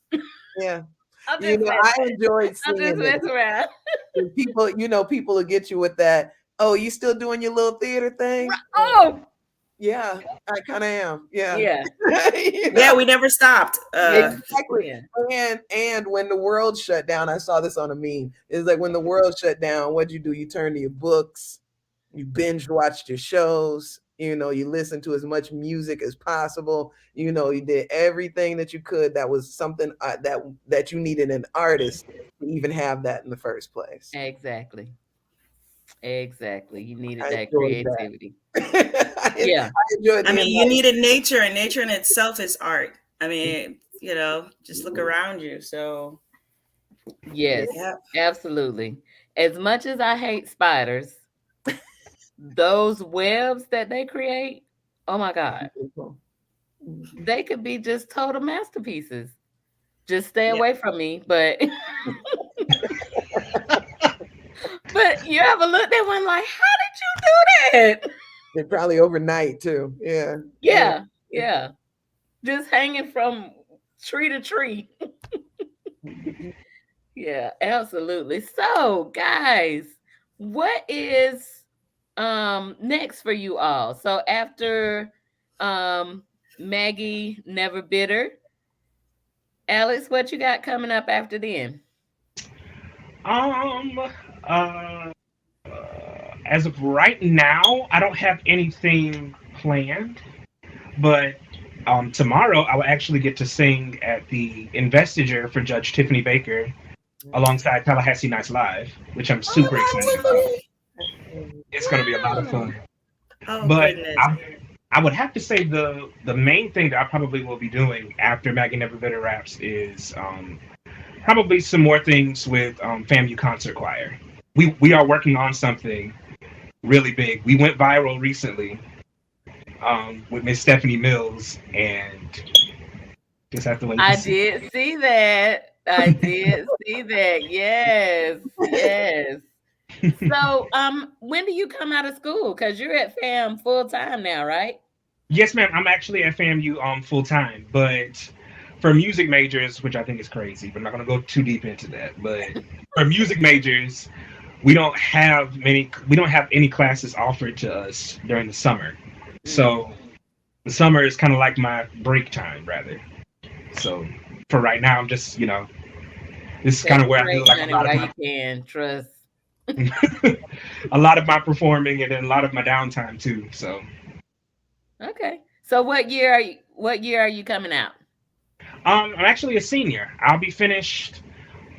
Yeah. I'm You just know, I messing. enjoyed I'm just seeing it. messing around. People, people will get you with that. Oh, you still doing your little theater thing? Oh, Yeah, I kind of am. Yeah. yeah, Yeah, we never stopped. yeah, Exactly. yeah. And when the world shut down, I saw this on a meme. It's like when the world shut down, what'd you do? You turned to your books, you binge watched your shows, you listened to as much music as possible. You did everything that you could that was something that you needed an artist to even have that in the first place. Exactly. Exactly. You needed I that enjoyed that. creativity. I Yeah. enjoyed I the mean, you enlightenment. needed nature, and nature in itself is art. I mean, just look around you. So, Yes. yeah. Absolutely. As much as I hate spiders, those webs that they create, oh my God, they could be just total masterpieces. Just stay Yeah. away from me. But but you ever looked at one like, how did you do that? They're probably overnight too. Yeah. Yeah. Yeah, yeah. Just hanging from tree to tree. Yeah, absolutely. So, guys, what is next for you all? So after um Maggie Never Bitter, Alex, what you got coming up after then? Um. Uh. As of right now, I don't have anything planned, but tomorrow I will actually get to sing at the investiture for Judge Tiffany Baker alongside Tallahassee Nights Live, which I'm Oh super my excited about. Tiffany! It's going to be a lot of Wow. fun. Oh But goodness. I would have to say the main thing that I probably will be doing after Maggie Never Bitter Raps is probably some more things with FAMU Concert Choir. We are working on something really big. We went viral recently with Miss Stephanie Mills, and just have to wait to I see. did see that. I did see that. Yes. Yes. So, when do you come out of school? Because you're at FAM full time now, right? Yes, ma'am. I'm actually at FAMU full time, but for music majors, which I think is crazy, but I'm not going to go too deep into that. But for music majors, we don't have any classes offered to us during the summer. Mm. So the summer is kind of like my break time, rather. So for right now, I'm just this is kind Take of a where I do break, like a honey, lot of while my you can. Trust. a lot of my performing and then a lot of my downtime too. So Okay. So what year are you coming out? I'm actually a senior.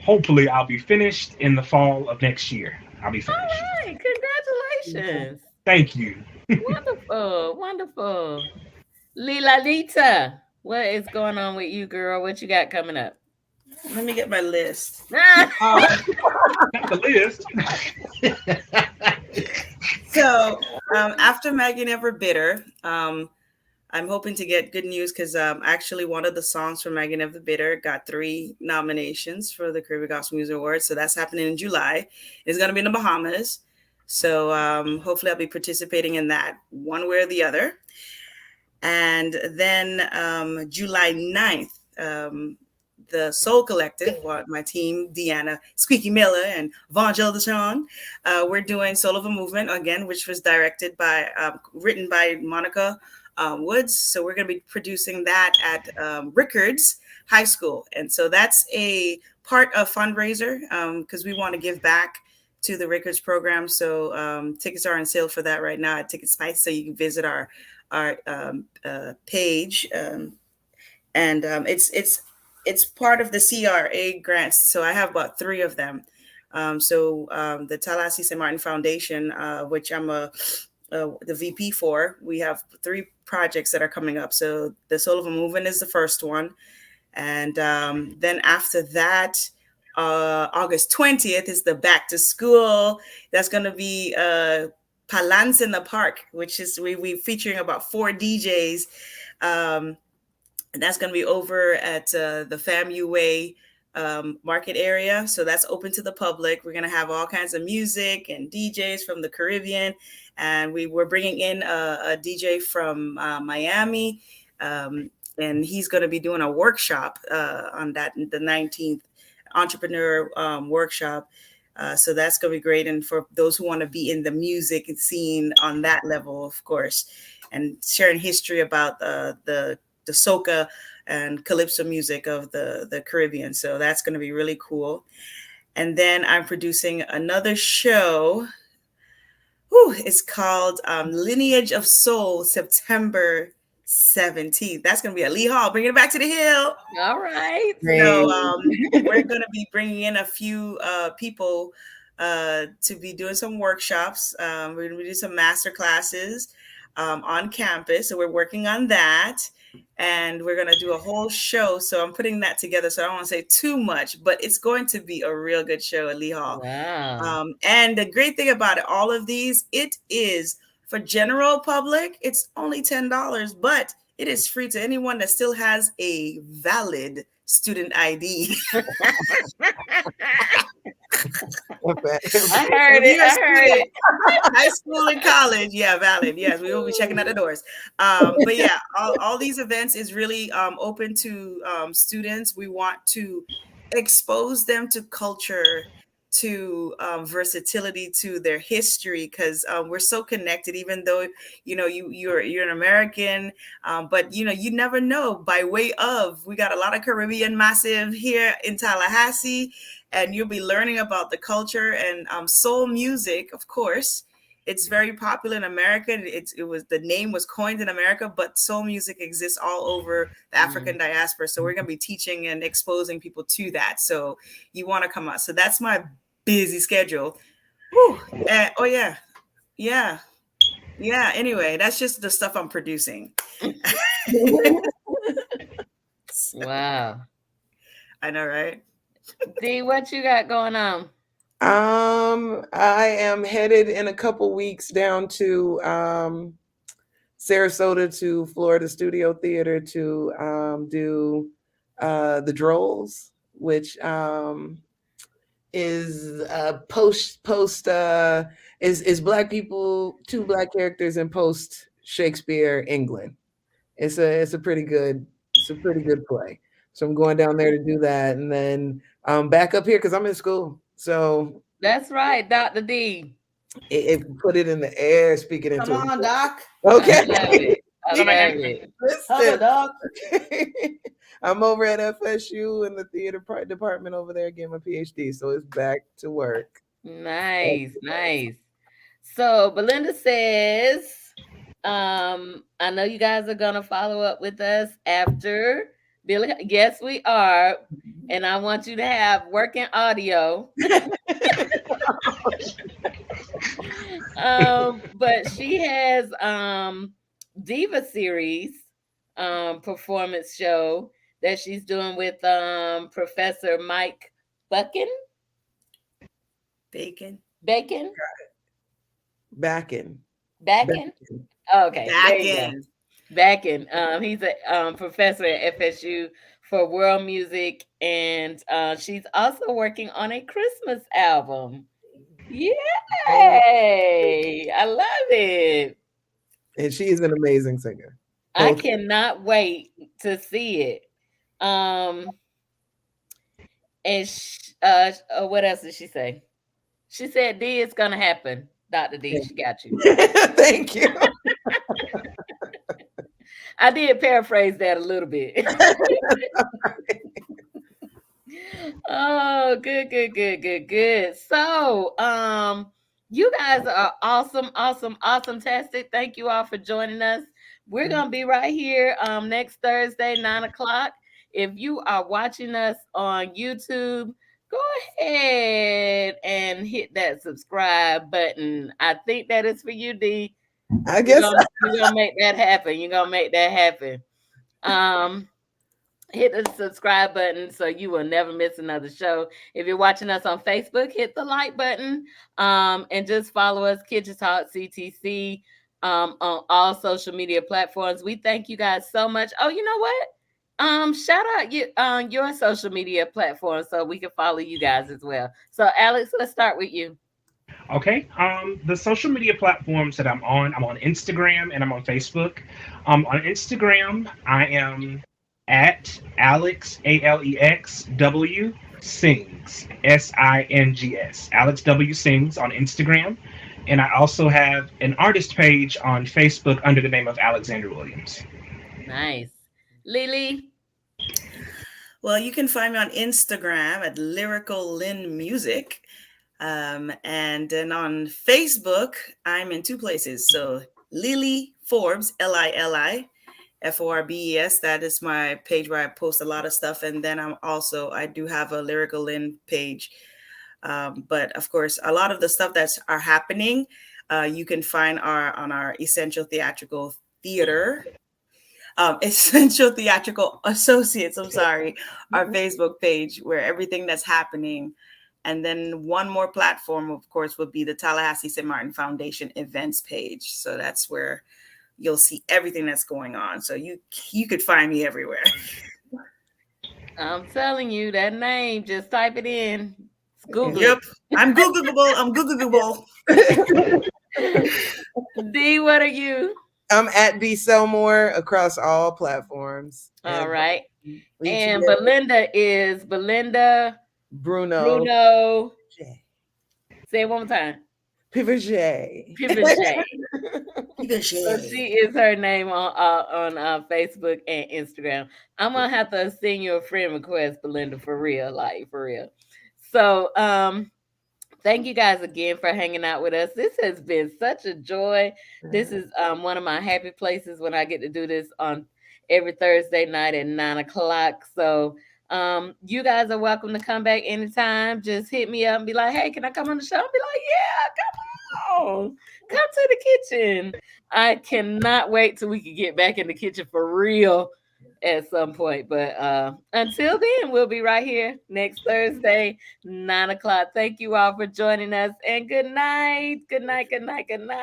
Hopefully I'll be finished in the fall of next year. I'll be finished. All right. Congratulations. Thank you. Wonderful. Wonderful. Lila Lita, what is going on with you, girl? What you got coming up? Let me get my list. Ah, Not the list. So, after Maggie Never Bitter, I'm hoping to get good news because actually one of the songs from Maggie Never Bitter got 3 nominations for the Caribbean Gospel Music Awards. So that's happening in July. It's going to be in the Bahamas. So hopefully I'll be participating in that one way or the other. And then July 9th, the Soul Collective, my team, Deanna Squeaky Miller and Vangel Deshawn, we're doing Soul of a Movement again, which was written by Monica Woods. So we're going to be producing that at Rickards High School. And so that's a part of fundraiser because we want to give back to the Rickards program. So tickets are on sale for that right now at Ticket Spice. So you can visit our page. And it's part of the CRA grants. So I have about 3 of them. The Tallahassee St. Martin Foundation, which I'm the VP for, we have 3 projects that are coming up. So the Soul of a Movement is the first one. And then after that, August 20th is the back to school. That's going to be Palance in the Park, which is we featuring about 4 DJs. And that's going to be over at the FAMU Way market area. So that's open to the public. We're going to have all kinds of music and DJs from the Caribbean. And we were bringing in a DJ from Miami. And he's going to be doing a workshop on that, the 19th entrepreneur workshop. So that's going to be great. And for those who want to be in the music scene on that level, of course, and sharing history about the soca and calypso music of the Caribbean. So that's going to be really cool. And then I'm producing another show. It's called Lineage of Soul, September 17th. That's going to be at Lee Hall, bringing it back to the hill. All right. So we're going to be bringing in a few people to be doing some workshops. We're going to be doing some master classes on campus. So we're working on that. And we're going to do a whole show. So I'm putting that together. So I don't want to say too much, but it's going to be a real good show at Lee Hall. Wow. And the great thing about it, all of these, it is for general public. It's only $10, but it is free to anyone that still has a valid student ID. I heard it. High school and college. Yeah, valid. Yes, we will be checking at the doors. But yeah, all these events is really open to students. We want to expose them to culture, to versatility, to their history, because we're so connected. Even though you're an American, but you never know. By way of, we got a lot of Caribbean massive here in Tallahassee, and you'll be learning about the culture and soul music. Of course, it's very popular in America. The name was coined in America, but soul music exists all over the African diaspora. So we're going to be teaching and exposing people to that. So you want to come out. So that's my busy schedule. Yeah. Anyway, that's just the stuff I'm producing. Wow. I know, right? D, what you got going on? I am headed in a couple weeks down to Sarasota to Florida Studio Theater to do the Drolls, which is is Black people, 2 Black characters in post Shakespeare England. It's a pretty good play. So I'm going down there to do that, and then back up here because I'm in school. So that's right, Dr. D. It put it in the air, speaking into. Come on, Doc. Okay. I love it. Listen, Doc. I'm over at FSU in the theater department over there getting my PhD. So it's back to work. Nice. So Belinda says, I know you guys are gonna follow up with us after Billy. Yes, we are. And I want you to have working audio. But she has Diva series performance show that she's doing with Professor Mike Bacon. Bacon. Okay. Bacon. He's a professor at FSU for world music, and she's also working on a Christmas album. Yay! I love it. And she is an amazing singer. I cannot wait to see it. Um, and what else did she say? She said, D, it's gonna happen. Dr. D, she got you. Thank you. I did paraphrase that a little bit. Oh, good, good, good, good, good. So, you guys are awesome, awesome, awesome tastic. Thank you all for joining us. We're gonna be right here next Thursday, 9 o'clock. If you are watching us on YouTube, go ahead and hit that subscribe button. I think that is for you, D. I guess You're gonna make that happen. You're gonna make that happen. Um, hit the subscribe button so you will never miss another show. If you're watching us on Facebook, hit the like button. And just follow us, Kitchen Talk CTC, on all social media platforms. We thank you guys so much. Oh, you know what? Shout out you on your social media platform so we can follow you guys as well. So Alex, let's start with you. Okay. The social media platforms that I'm on Instagram and I'm on Facebook. On Instagram, I am at Alex ALEXW Sings SINGS. Alex W Sings on Instagram. And I also have an artist page on Facebook under the name of Alexander Williams. Nice. Lily. Well, you can find me on Instagram at Lyrical Lynn Music. And then on Facebook, I'm in two places. So Lily Forbes, LILIFORBES. That is my page where I post a lot of stuff. And then I do have a Lyrical Lynn page. But of course, a lot of the stuff that's are happening, you can find on our Essential Theatrical Theater. Essential Theatrical Associates, our Facebook page where everything that's happening. And then one more platform, of course, would be the Tallahassee St. Martin Foundation events page. So that's where you'll see everything that's going on. So you could find me everywhere. I'm telling you that name. Just type it in. Google Yep. I'm Googleable. I'm Googleable. D, what are you? I'm at D Selmore across all platforms. All right. And ETA Belinda is Belinda Bruno. Bruno. Say it one more time. Piverger. Piverger. So she is her name on Facebook and Instagram. I'm gonna have to send you a friend request, Belinda, for real, like for real. So thank you guys again for hanging out with us. This has been such a joy. This is one of my happy places when I get to do this on every Thursday night at 9 o'clock. So you guys are welcome to come back anytime. Just hit me up and be like, hey, can I come on the show? I'll be like, yeah, come on. Come to the kitchen. I cannot wait till we can get back in the kitchen for real at some point. But until then, we'll be right here next Thursday, 9 o'clock. Thank you all for joining us, and good night. Good night. Good night. Good night.